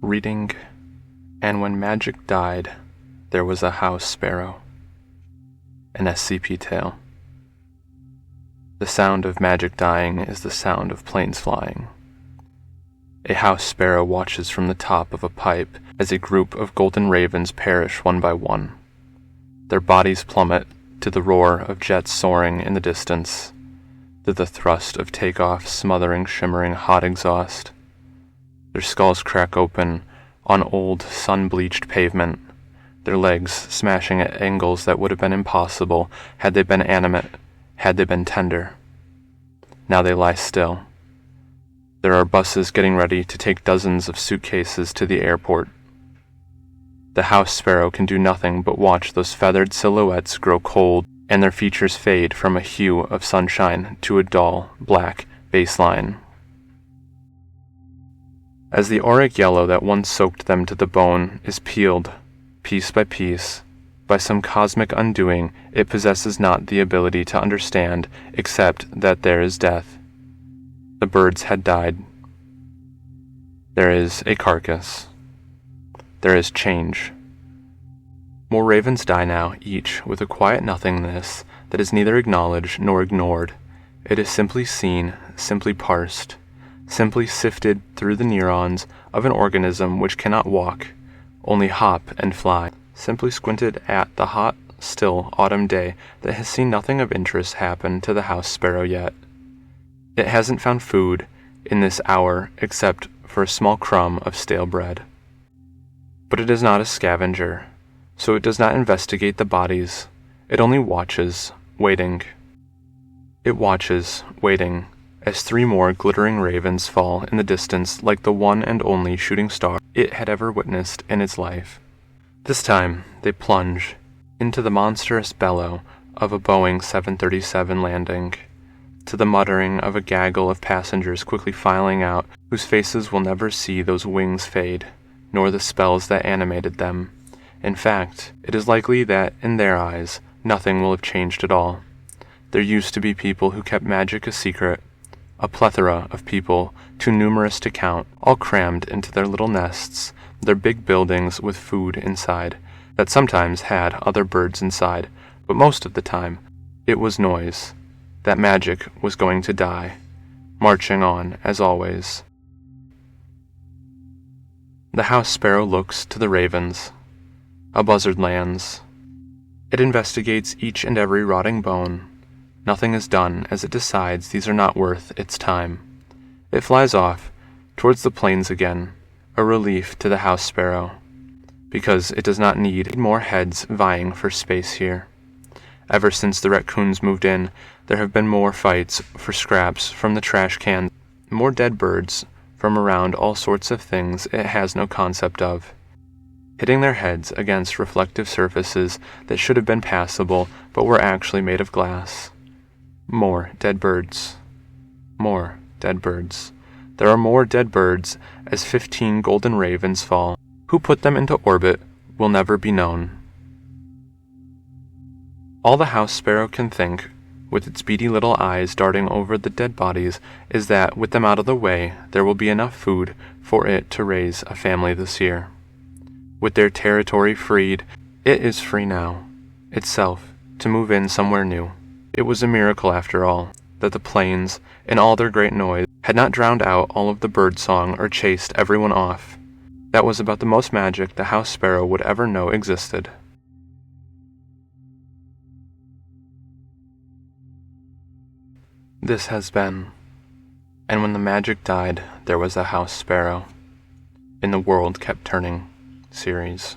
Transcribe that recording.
Reading, And When Magic Died, There Was a House Sparrow. An SCP Tale. The sound of magic dying is the sound of planes flying. A house sparrow watches from the top of a pipe as a group of golden ravens perish one by one. Their bodies plummet to the roar of jets soaring in the distance, to the thrust of takeoff smothering shimmering hot exhaust. Their skulls crack open on old, sun-bleached pavement, their legs smashing at angles that would have been impossible had they been animate, had they been tender. Now they lie still. There are buses getting ready to take dozens of suitcases to the airport. The house sparrow can do nothing but watch those feathered silhouettes grow cold and their features fade from a hue of sunshine to a dull, black baseline. As the auric yellow that once soaked them to the bone is peeled, piece by piece, by some cosmic undoing, it possesses not the ability to understand except that there is death. The birds had died. There is a carcass. There is change. More ravens die now, each with a quiet nothingness that is neither acknowledged nor ignored. It is simply seen, simply parsed, simply sifted through the neurons of an organism which cannot walk, only hop and fly, simply squinted at the hot, still autumn day that has seen nothing of interest happen to the house sparrow yet. It hasn't found food in this hour except for a small crumb of stale bread. But it is not a scavenger, so it does not investigate the bodies. It only watches, waiting. It watches, waiting, as three more glittering ravens fall in the distance like the one and only shooting star it had ever witnessed in its life. This time, they plunge into the monstrous bellow of a Boeing 737 landing, to the muttering of a gaggle of passengers quickly filing out, whose faces will never see those wings fade, nor the spells that animated them. In fact, it is likely that, in their eyes, nothing will have changed at all. There used to be people who kept magic a secret, a plethora of people, too numerous to count, all crammed into their little nests, their big buildings with food inside, that sometimes had other birds inside, but most of the time, it was noise. That magic was going to die, marching on as always. The house sparrow looks to the ravens. A buzzard lands. It investigates each and every rotting bone. Nothing is done as it decides these are not worth its time. It flies off, towards the plains again, a relief to the house sparrow, because it does not need more heads vying for space here. Ever since the raccoons moved in, there have been more fights for scraps from the trash cans, more dead birds from around all sorts of things it has no concept of, hitting their heads against reflective surfaces that should have been passable but were actually made of glass. More dead birds. More dead birds. There are more dead birds as 15 golden ravens fall. Who put them into orbit will never be known. All the house sparrow can think, with its beady little eyes darting over the dead bodies, is that with them out of the way, there will be enough food for it to raise a family this year. With their territory freed, it is free now, itself, to move in somewhere new. It was a miracle, after all, that the planes, in all their great noise, had not drowned out all of the bird song or chased everyone off. That was about the most magic the house sparrow would ever know existed. This has been, And When the Magic Died, There Was a House Sparrow, in the World Kept Turning series.